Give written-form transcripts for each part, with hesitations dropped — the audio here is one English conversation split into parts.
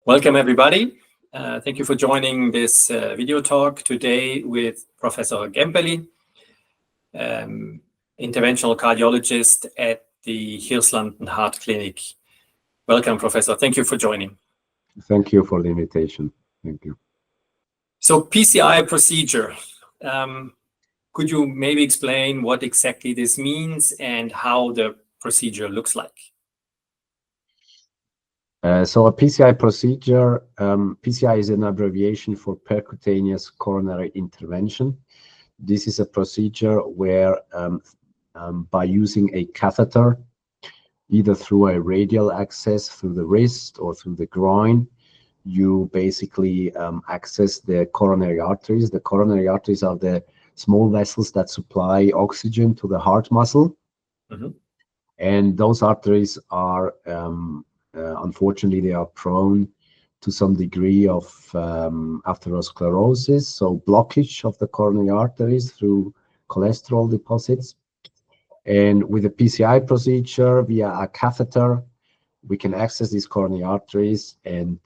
Welcome, everybody. Thank you for joining this video talk today with Professor Gämperli, interventional cardiologist at the Hirslanden Heart Clinic. Welcome, Professor. Thank you for joining. Thank you for the invitation. Thank you. So PCI procedure. Could you maybe explain what exactly this means and how the procedure looks like? So a PCI procedure, PCI is an abbreviation for Percutaneous Coronary Intervention. This is a procedure where by using a catheter, either through a radial access through the wrist or through the groin, you basically access the coronary arteries. The coronary arteries are the small vessels that supply oxygen to the heart muscle. Mm-hmm. And those arteries are unfortunately, they are prone to some degree of atherosclerosis, so blockage of the coronary arteries through cholesterol deposits. And with a PCI procedure via a catheter, we can access these coronary arteries. And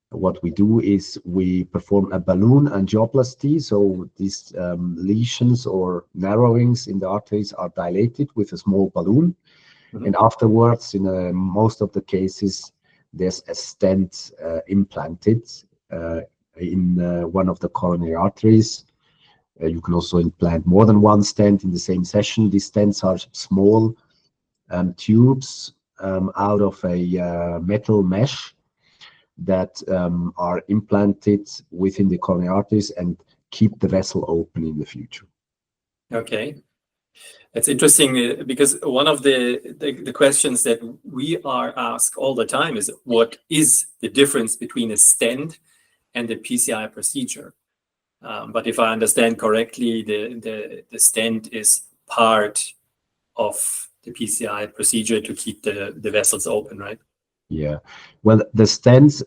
what we do is we perform a balloon angioplasty. So these lesions or narrowings in the arteries are dilated with a small balloon. Mm-hmm. And afterwards, in most of the cases, there's a stent implanted in one of the coronary arteries. You can also implant more than one stent in the same session. These stents are small tubes out of a metal mesh that are implanted within the coronary arteries and keep the vessel open in the future. Okay. It's interesting because one of the questions that we are asked all the time is what is the difference between a stent and the PCI procedure? But if I understand correctly, the stent is part of the PCI procedure to keep the vessels open, right? Yeah. Well, the stent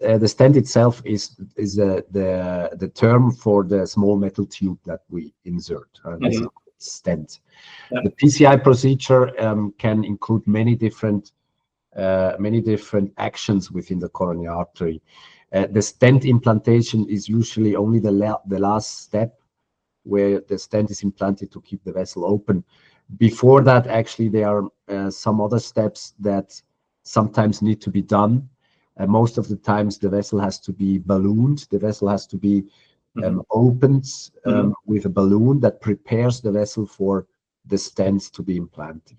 itself is the term for the small metal tube that we insert. Mm-hmm. Stent. Yeah. The PCI procedure can include many different actions within the coronary artery. The stent implantation is usually only the last step where the stent is implanted to keep the vessel open. Before that, actually, there are some other steps that sometimes need to be done. Most of the times, the vessel has to be ballooned. The vessel has to be opened with a balloon that prepares the vessel for the stents to be implanted.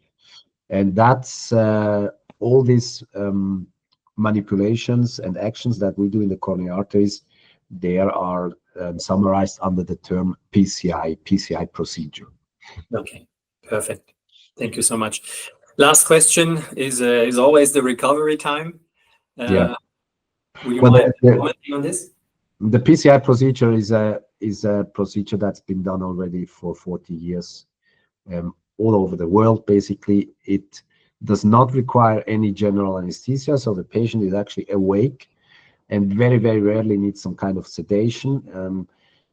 And that's all these manipulations and actions that we do in the coronary arteries. They are summarized under the term PCI procedure. Okay, perfect. Thank you so much. Last question is always the recovery time. Yeah. Would you mind commenting on this? The PCI procedure is a procedure that's been done already for 40 years all over the world. Basically, it does not require any general anesthesia, so the patient is actually awake and very, very rarely needs some kind of sedation.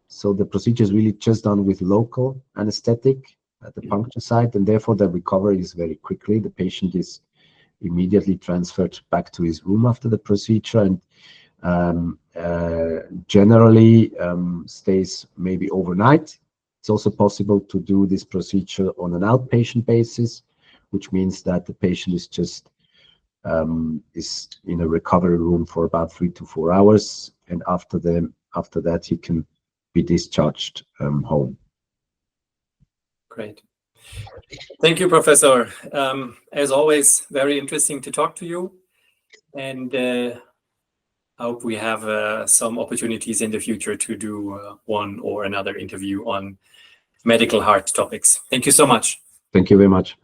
So the procedure is really just done with local anesthetic at the puncture site, and therefore the recovery is very quickly. The patient is immediately transferred back to his room after the procedure, and generally stays maybe overnight. It's also possible to do this procedure on an outpatient basis, which means that the patient is just is in a recovery room for about 3 to 4 hours, and after that he can be discharged home. Great. Thank you, Professor. As always, very interesting to talk to you, and I hope we have some opportunities in the future to do one or another interview on medical heart topics. Thank you so much. Thank you very much.